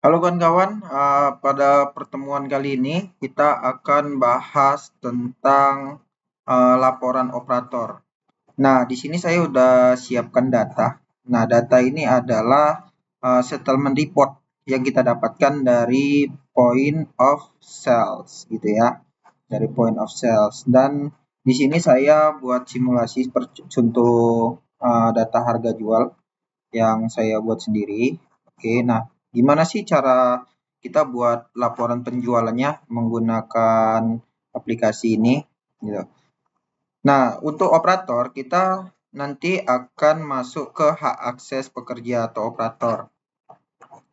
Halo kawan-kawan, pada pertemuan kali ini kita akan bahas tentang laporan operator. Nah, di sini saya udah siapkan data. Nah, data ini adalah settlement report yang kita dapatkan dari point of sales, gitu ya, dari point of sales. Dan di sini saya buat simulasi untuk data harga jual yang saya buat sendiri. Oke, nah gimana sih cara kita buat laporan penjualannya menggunakan aplikasi ini? Gitu. Nah, untuk operator kita nanti akan masuk ke hak akses pekerja atau operator.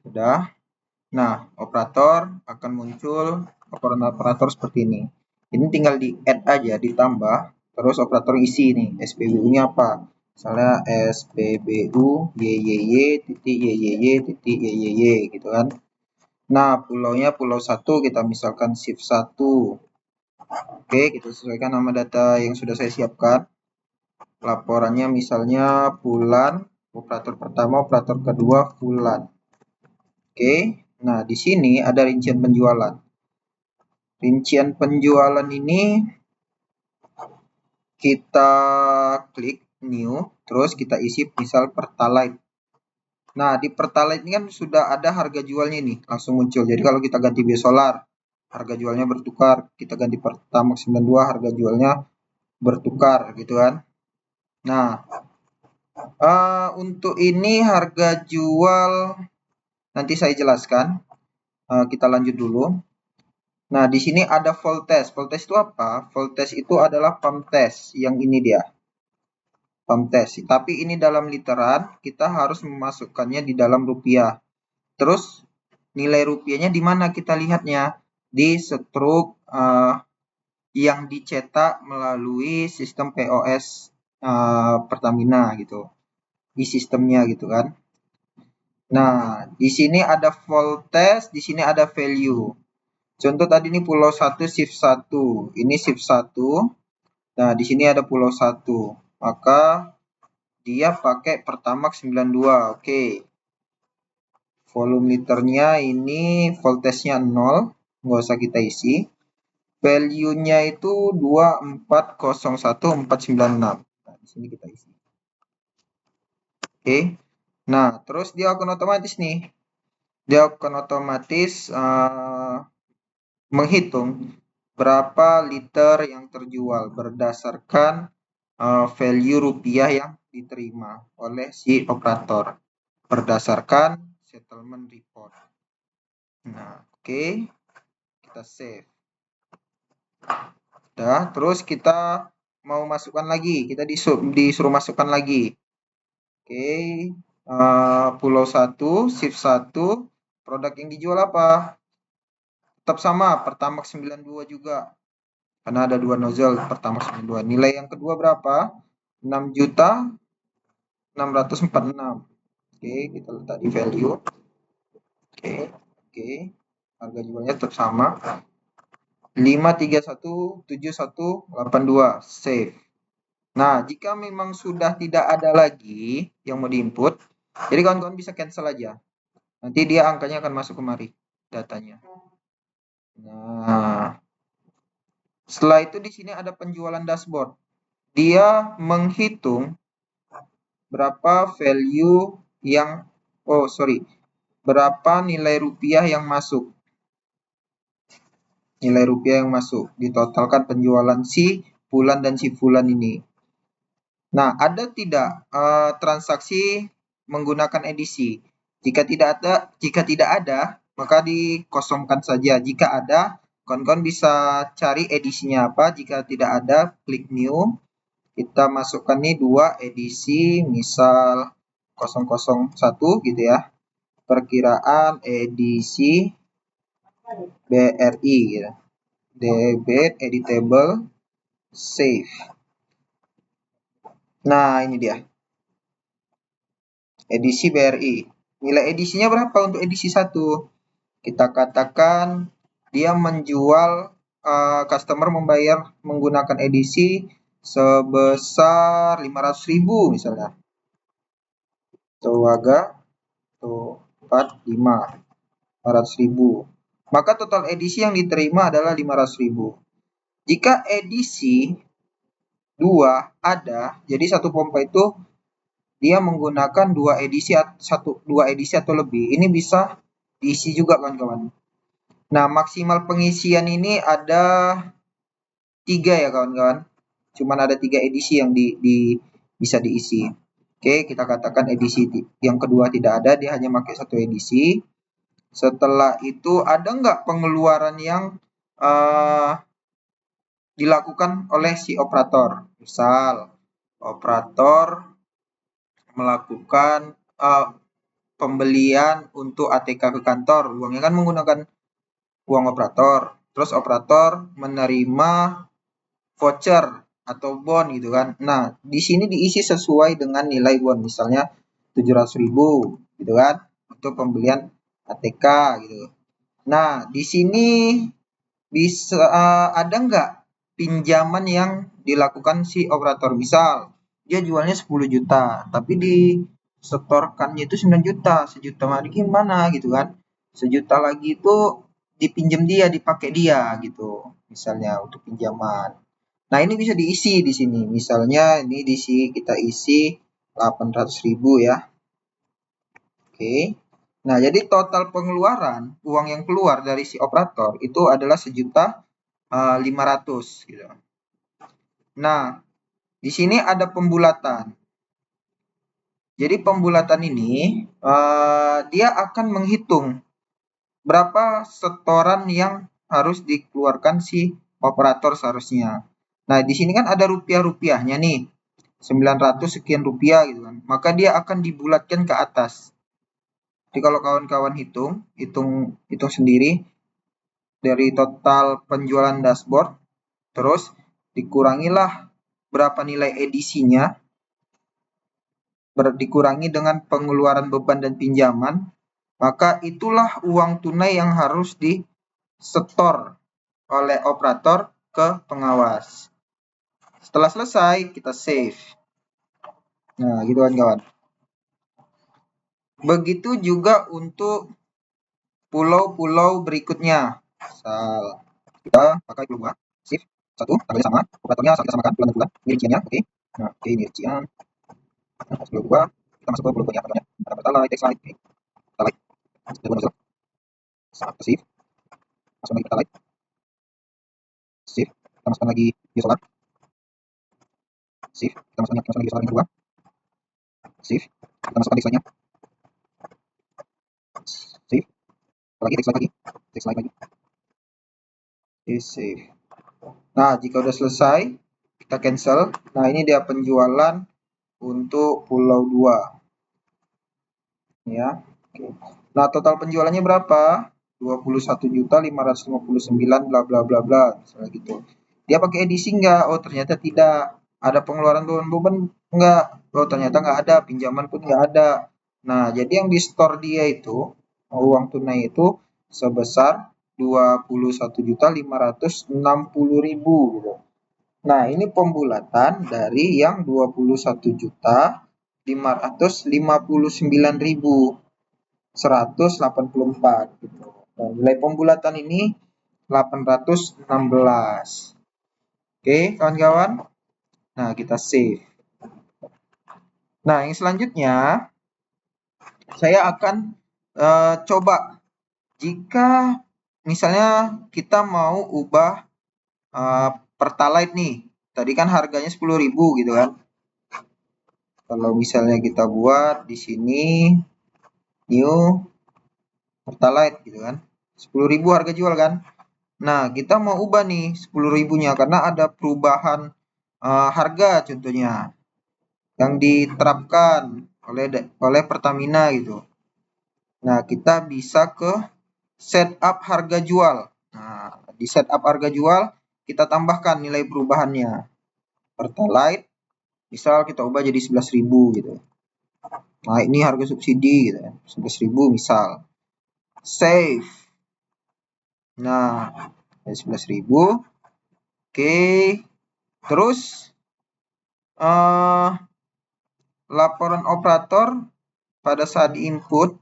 Sudah. Nah, operator akan muncul operator seperti ini. Ini tinggal di add aja, ditambah, terus operator isi nih, SPBU-nya apa? Misalnya SPBU YYY titik YYY titik YYY gitu kan. Nah, pulaunya pulau 1 kita misalkan shift 1. Oke, kita sesuaikan nama data yang sudah saya siapkan. Laporannya misalnya bulan, operator pertama, operator kedua bulan. Oke, nah di sini ada rincian penjualan. Rincian penjualan ini kita klik new, terus kita isi misal Pertalite. Nah, di Pertalite ini kan sudah ada harga jualnya nih, langsung muncul. Jadi kalau kita ganti biosolar, harga jualnya bertukar. Kita ganti Pertamax 92, harga jualnya bertukar gitu kan. Nah, untuk ini harga jual nanti saya jelaskan. Kita lanjut dulu. Nah, di sini ada voltage. Voltage itu apa? Voltage itu adalah pump test. Yang ini dia. Pump test. Tapi ini dalam literan, kita harus memasukkannya di dalam rupiah. Terus, nilai rupiahnya di mana kita lihatnya? Di struk yang dicetak melalui sistem POS Pertamina gitu. Di sistemnya gitu kan. Nah, di sini ada voltage, di sini ada value. Contoh tadi ini pulau 1 shift 1. Ini shift 1. Nah, di sini ada pulau 1. Maka dia pakai Pertamax 92. Oke. Volume liternya ini voltage-nya 0. Nggak usah kita isi. Value-nya itu 2401496. Nah, di sini kita isi. Oke. Nah, terus dia akan otomatis nih. Dia akan otomatis menghitung berapa liter yang terjual berdasarkan value rupiah yang diterima oleh si operator berdasarkan settlement report. Nah, oke. Kita save. Udah, terus kita mau masukkan lagi. Kita disuruh masukkan lagi. Oke. Pulau 1, shift 1, produk yang dijual apa? Tetap sama, Pertamax 92 juga. Karena ada 2 nozzle, Pertamax 92. Nilai yang kedua berapa? 6.646. Oke, kita letak di value. Oke. Harga jualnya tetap sama. 5317182, save. Nah, jika memang sudah tidak ada lagi yang mau diinput, jadi kawan-kawan bisa cancel aja. Nanti dia angkanya akan masuk kemari, datanya. Nah, setelah itu di sini ada penjualan dashboard. Dia menghitung berapa value yang, berapa nilai rupiah yang masuk. Nilai rupiah yang masuk, ditotalkan penjualan si bulan dan si bulan ini. Nah, ada tidak transaksi menggunakan edisi? Jika tidak ada, maka dikosongkan saja. Jika ada, kawan-kawan bisa cari edisinya apa. Jika tidak ada, klik new. Kita masukkan nih 2 edisi, misal 001 gitu ya. Perkiraan edisi BRI gitu. Debit, editable, save. Nah, ini dia. Edisi BRI. Nilai edisinya berapa untuk edisi 1? Kita katakan dia menjual, customer membayar menggunakan edisi sebesar 500.000 misalnya. Tuh 45. 500.000. Maka total edisi yang diterima adalah 500.000. Jika edisi 2 ada, jadi satu pompa itu dia menggunakan dua edisi atau lebih. Ini bisa diisi juga kawan-kawan. Nah, maksimal pengisian ini ada 3 ya kawan-kawan. Cuman ada 3 edisi yang bisa diisi. Oke, kita katakan edisi yang kedua tidak ada, dia hanya pakai satu edisi. Setelah itu ada nggak pengeluaran yang dilakukan oleh si operator? Misal, operator melakukan pembelian untuk ATK ke kantor. Uangnya kan menggunakan uang operator. Terus operator menerima voucher atau bon gitu kan. Nah, di sini diisi sesuai dengan nilai bon. Misalnya 700.000 gitu kan untuk pembelian ATK gitu. Nah, di sini bisa ada nggak pinjaman yang dilakukan si operator? Misal dia jualnya 10 juta, tapi di setorkannya itu 9 juta, 1 juta lagi gimana gitu kan. 1 juta lagi itu dipinjam dia, dipakai dia gitu. Misalnya untuk pinjaman. Nah, ini bisa diisi di sini. Misalnya ini kita isi 800.000 ya. Oke. Nah, jadi total pengeluaran uang yang keluar dari si operator itu adalah 1.500.000 gitu. Nah, di sini ada pembulatan. Jadi pembulatan ini dia akan menghitung berapa setoran yang harus dikeluarkan si operator seharusnya. Nah, di sini kan ada rupiah-rupiahnya nih. 900 sekian rupiah gitu kan. Maka dia akan dibulatkan ke atas. Jadi kalau kawan-kawan hitung sendiri dari total penjualan dashboard, terus dikurangilah berapa nilai edisinya, dikurangi dengan pengeluaran beban dan pinjaman, maka itulah uang tunai yang harus disetor oleh operator ke pengawas. Setelah selesai, kita save. Nah, gitu kan kawan. Begitu juga untuk pulau-pulau berikutnya. Misal kita pakai pulau 2, shift 1, tanggalnya sama, operatornya kita samakan bulan dan bulan, ini rinciannya, oke. Nah, oke, ini rincian. Nah, pulau 2, kita masuk ke pulau 2 nya, contohnya. Ada pertalite, textile, oke. Pertalite, kita masuk. Shift, masuk lagi pertalite. Shift, kita masukkan lagi biosolar. Shift, kita masukkan lagi biosolar yang kedua. Shift, kita masukkan textile-nya. Shift, lagi textile lagi. Oke, save. Nah, jika udah selesai, kita cancel. Nah, ini dia penjualan untuk pulau 2. Ya. Oke. Nah, total penjualannya berapa? 21.559 bla bla bla bla, misalnya gitu. Dia pakai edisi enggak? Oh, ternyata tidak. Ada pengeluaran beban enggak? Oh, ternyata enggak ada. Pinjaman pun enggak ada. Nah, jadi yang di store dia itu uang tunai itu sebesar 21.560.000 gitu. Nah, ini pembulatan dari yang 21.559.184 gitu. Nah, nilai pembulatan ini 816. Oke, kawan-kawan. Nah, kita save. Nah, yang selanjutnya saya akan coba jika misalnya kita mau ubah Pertalite nih. Tadi kan harganya 10.000 gitu kan. Kalau misalnya kita buat di sini new Pertalite gitu kan. 10.000 harga jual kan. Nah, kita mau ubah nih 10.000-nya karena ada perubahan harga contohnya yang diterapkan oleh Pertamina gitu. Nah, kita bisa ke setup harga jual. Nah, di setup harga jual kita tambahkan nilai perubahannya. Pertalite misal kita ubah jadi 11.000 gitu. Nah, ini harga subsidi gitu ya. 11.000 misal. Save. Nah, 11.000. Oke. Terus laporan operator pada saat di input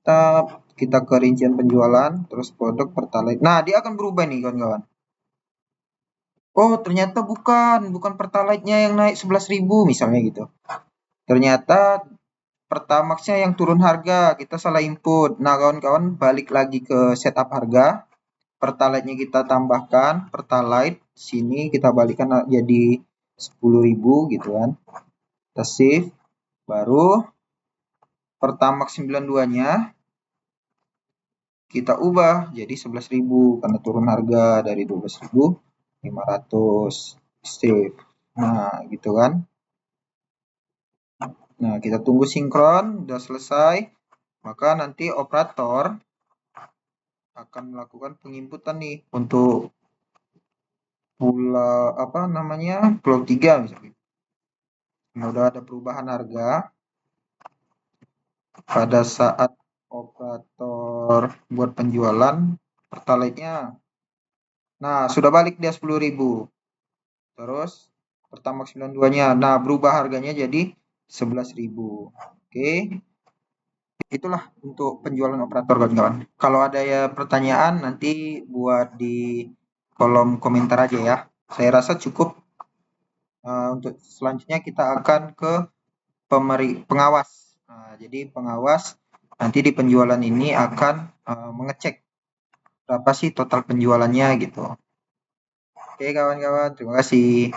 Tab, kita ke rincian penjualan, terus produk Pertalite. Nah, dia akan berubah nih kawan-kawan. Oh, ternyata bukan Pertalite-nya yang naik 11.000 misalnya gitu. Ternyata Pertamax-nya yang turun harga, kita salah input. Nah, kawan-kawan balik lagi ke setup harga. Pertalite-nya kita tambahkan, Pertalite sini kita balikan jadi 10.000 gitu kan. Kita save, baru Pertamax 92-nya kita ubah jadi 11.000 karena turun harga dari 12.500. Save. Nah, gitu kan. Nah, kita tunggu sinkron, udah selesai. Maka nanti operator akan melakukan penginputan nih untuk pulau 3 misalnya. Nah, udah ada perubahan harga pada saat operator buat penjualan Pertalite-nya. Nah, sudah balik dia 10.000. Terus Pertamax 92-nya. Nah, berubah harganya jadi 11.000. Oke. Itulah untuk penjualan operator kawan-kawan. Kalau ada ya pertanyaan nanti buat di kolom komentar aja ya. Saya rasa cukup. Untuk selanjutnya kita akan ke pengawas. Nah, jadi pengawas nanti di penjualan ini akan mengecek berapa sih total penjualannya gitu. Oke kawan-kawan, terima kasih.